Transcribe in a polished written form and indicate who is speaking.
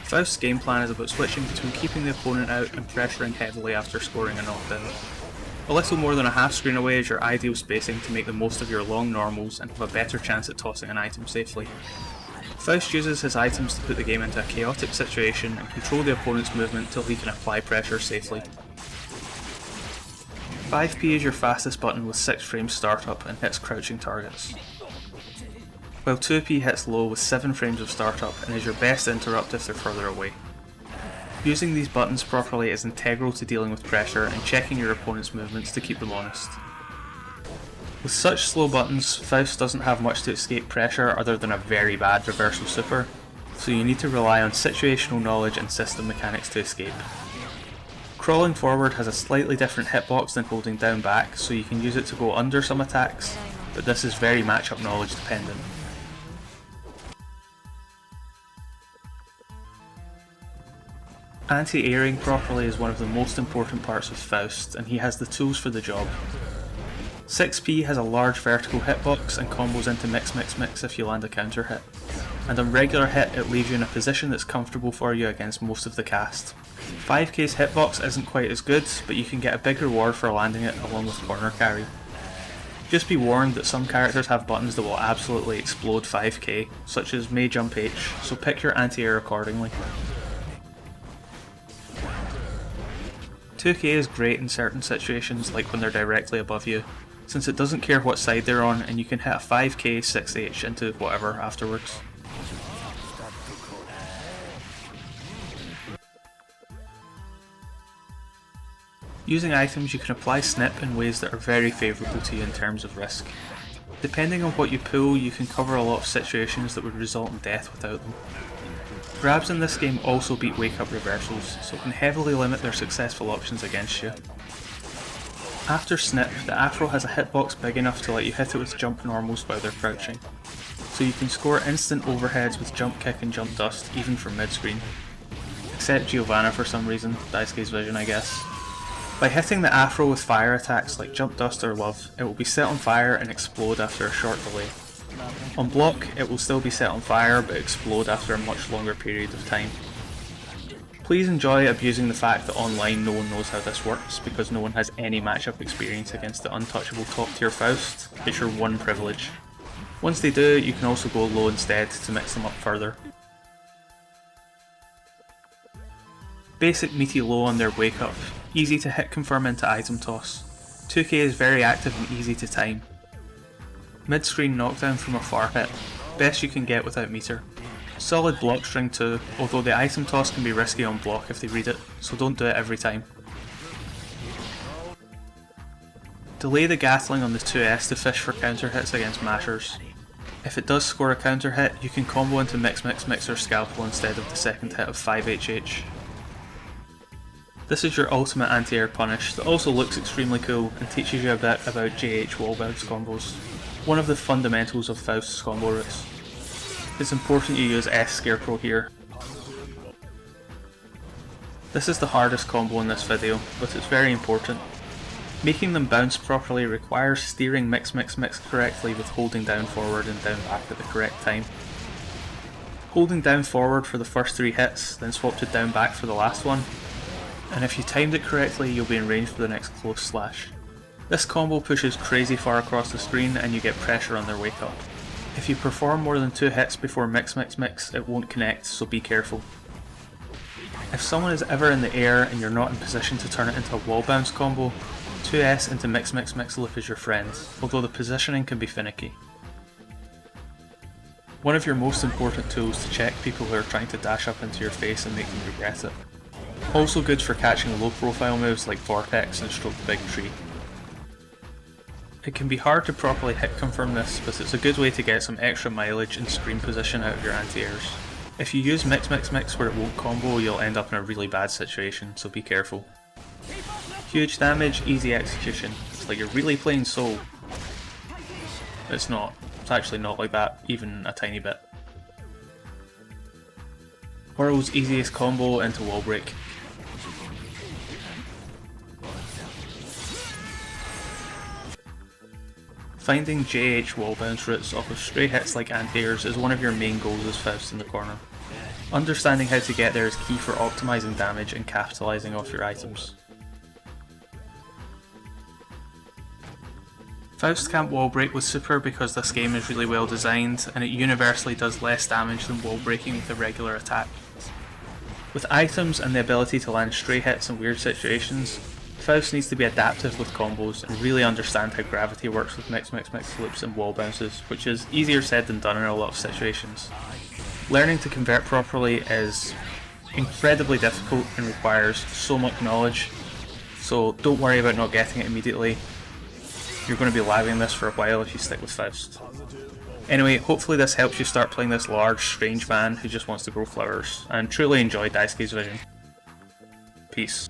Speaker 1: Faust's game plan is about switching between keeping the opponent out and pressuring heavily after scoring a knockdown. A little more than a half screen away is your ideal spacing to make the most of your long normals and have a better chance at tossing an item safely. Faust uses his items to put the game into a chaotic situation and control the opponent's movement till he can apply pressure safely. 5p is your fastest button with 6 frames startup and hits crouching targets, while 2p hits low with 7 frames of startup and is your best interrupt if they're further away. Using these buttons properly is integral to dealing with pressure and checking your opponent's movements to keep them honest. With such slow buttons, Faust doesn't have much to escape pressure other than a very bad reversal super, so you need to rely on situational knowledge and system mechanics to escape. Crawling forward has a slightly different hitbox than holding down back, so you can use it to go under some attacks, but this is very matchup knowledge dependent. Anti-airing properly is one of the most important parts of Faust, and he has the tools for the job. 6p has a large vertical hitbox and combos into mix mix mix if you land a counter hit, and on regular hit it leaves you in a position that's comfortable for you against most of the cast. 5k's hitbox isn't quite as good, but you can get a big reward for landing it along with corner carry. Just be warned that some characters have buttons that will absolutely explode 5k, such as May Jump H, so pick your anti-air accordingly. 2k is great in certain situations, like when they're directly above you, since it doesn't care what side they're on and you can hit a 5k 6h into whatever afterwards. Using items, you can apply snip in ways that are very favourable to you in terms of risk. Depending on what you pull, you can cover a lot of situations that would result in death without them. Grabs in this game also beat wake up reversals, so can heavily limit their successful options against you. After snip, the afro has a hitbox big enough to let you hit it with jump normals while they're crouching, so you can score instant overheads with jump kick and jump dust even from mid-screen. Except Giovanna for some reason, Daisuke's vision I guess. By hitting the afro with fire attacks like jump dust or love, it will be set on fire and explode after a short delay. On block, it will still be set on fire but explode after a much longer period of time. Please enjoy abusing the fact that online no one knows how this works, because no one has any matchup experience against the untouchable top tier Faust. It's your one privilege. Once they do, you can also go low instead to mix them up further. Basic meaty low on their wake up, easy to hit confirm into item toss. 2k is very active and easy to time. Mid-screen knockdown from a far hit, best you can get without meter. Solid block string too, although the item toss can be risky on block if they read it, so don't do it every time. Delay the Gatling on the 2S to fish for counter hits against mashers. If it does score a counter hit, you can combo into mix mix mix or scalpel instead of the second hit of 5HH. This is your ultimate anti-air punish that also looks extremely cool and teaches you a bit about JH wall bounce combos, one of the fundamentals of Faust's combo routes. It's important you use S Scarecrow here. This is the hardest combo in this video, but it's very important. Making them bounce properly requires steering mix mix mix correctly with holding down forward and down back at the correct time. Holding down forward for the first 3 hits, then swap to down back for the last one, and if you timed it correctly you'll be in range for the next close slash. This combo pushes crazy far across the screen and you get pressure on their wake up. If you perform more than 2 hits before mix mix mix, it won't connect, so be careful. If someone is ever in the air and you're not in position to turn it into a wall bounce combo, 2S into mix mix mix loop is your friend, although the positioning can be finicky. One of your most important tools to check people who are trying to dash up into your face and make them regret it. Also good for catching low profile moves like Vortex and Stroke the Big Tree. It can be hard to properly hit confirm this, but it's a good way to get some extra mileage and screen position out of your anti-airs. If you use mix mix mix where it won't combo, you'll end up in a really bad situation, so be careful. Huge damage, easy execution. It's like you're really playing Soul. It's not. It's actually not like that, even a tiny bit. World's easiest combo into wall break. Finding JH wall bounce routes off of stray hits like anti-airs is one of your main goals as Faust in the corner. Understanding how to get there is key for optimising damage and capitalising off your items. Faust can't wall break with super because this game is really well designed and it universally does less damage than wall breaking with a regular attack. With items and the ability to land stray hits in weird situations, Faust needs to be adaptive with combos and really understand how gravity works with mix loops and wall bounces, which is easier said than done in a lot of situations. Learning to convert properly is incredibly difficult and requires so much knowledge, so don't worry about not getting it immediately. You're going to be lagging this for a while if you stick with Faust. Anyway, hopefully this helps you start playing this large, strange man who just wants to grow flowers, and truly enjoy Daisuke's vision. Peace.